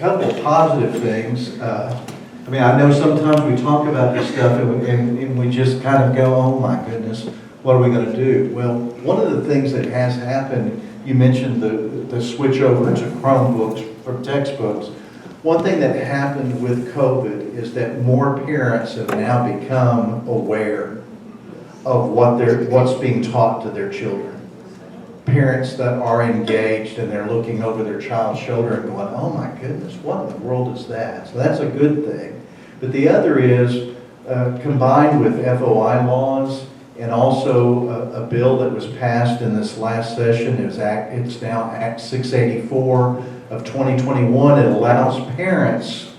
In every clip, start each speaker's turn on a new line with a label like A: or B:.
A: couple of positive things. I mean, I know sometimes we talk about this stuff and we just kind of go, oh my goodness, what are we going to do? Well, one of the things that has happened, you mentioned the switch over to Chromebooks from textbooks. One thing that happened with COVID is that more parents have now become aware of what's being taught to their children. Parents that are engaged and they're looking over their child's shoulder and going, oh my goodness, what in the world is that? So that's a good thing. But the other is, combined with FOI laws and also a bill that was passed in this last session, it's now Act 684 of 2021. It allows parents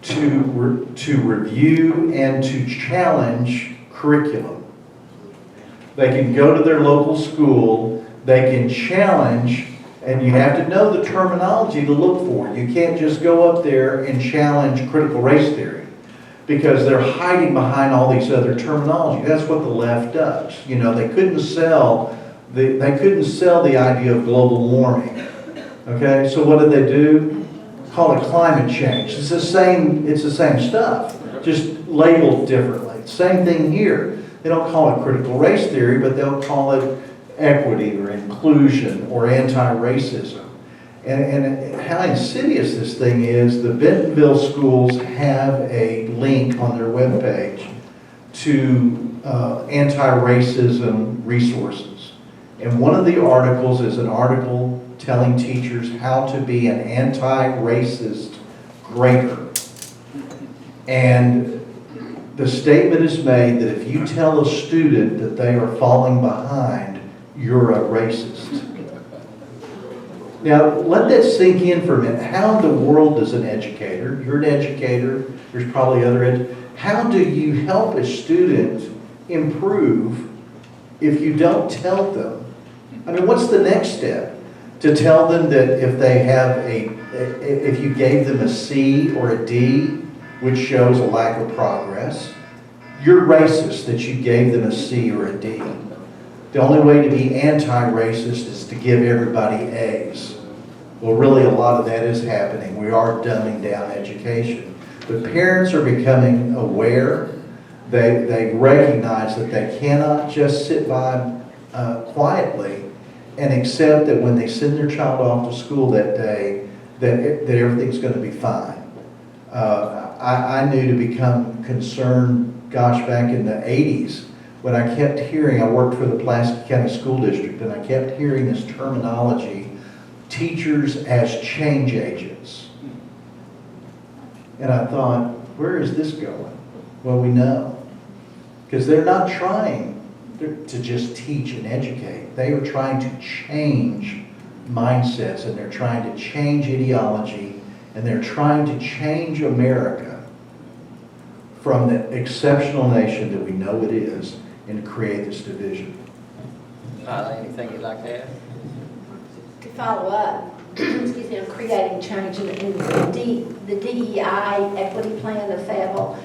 A: to review and to challenge curriculum. They can go to their local school, they can challenge, and you have to know the terminology to look for. You can't just go up there and challenge critical race theory because they're hiding behind all these other terminology. That's what the left does. You know, they couldn't sell the idea of global warming. Okay, so what did they do? Call it climate change. It's the same stuff, just labeled differently. Same thing here. They don't call it critical race theory, but they'll call it equity or inclusion or anti-racism. And how insidious this thing is, the Bentonville schools have a link on their webpage to anti-racism resources. And one of the articles is an article telling teachers how to be an anti-racist grader. And the statement is made that if you tell a student that they are falling behind, you're a racist. Now, let that sink in for a minute. How in the world does an educator, you're an educator, there's probably other how do you help a student improve if you don't tell them? I mean, what's the next step? To tell them that if they have if you gave them a C or a D, which shows a lack of progress, you're racist that you gave them a C or a D. The only way to be anti-racist is to give everybody A's. Well, really a lot of that is happening. We are dumbing down education. But parents are becoming aware. They recognize that they cannot just sit by quietly and accept that when they send their child off to school that day, that everything's going to be fine. I knew to become concerned, gosh, back in the 80s, when I kept hearing, I worked for the Pulaski County School District, and I kept hearing this terminology, teachers as change agents. And I thought, where is this going? Well, we know. Because they're not trying to just teach and educate. They are trying to change mindsets, and they're trying to change ideology, and they're trying to change America from the exceptional nation that we know it is and create this division.
B: Anything you'd like to add?
C: To follow up, excuse me, on creating change in the DEI equity plan of Fayetteville,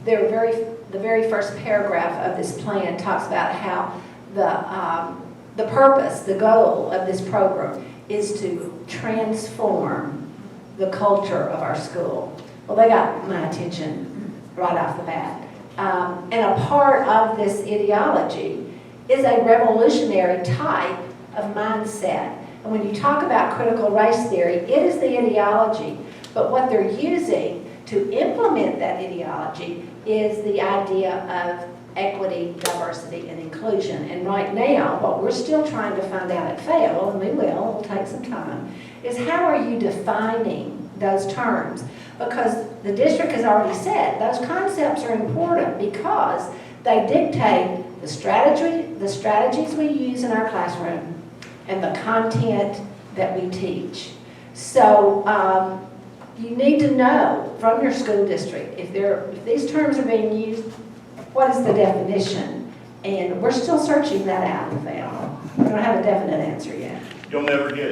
C: the very first paragraph of this plan talks about how the purpose, the goal of this program is to transform the culture of our school. Well, they got my attention right off the bat. And a part of this ideology is a revolutionary type of mindset. And when you talk about critical race theory, it is the ideology. But what they're using to implement that ideology is the idea of equity, diversity, and inclusion. And right now, what we're still trying to find out at Fayetteville, and it'll take some time, is how are you defining those terms? Because the district has already said those concepts are important because they dictate the strategies we use in our classroom and the content that we teach. So you need to know from your school district if these terms are being used, what is the definition? And we're still searching that out in Fayetteville. We don't have a definite answer yet.
D: You'll never get it.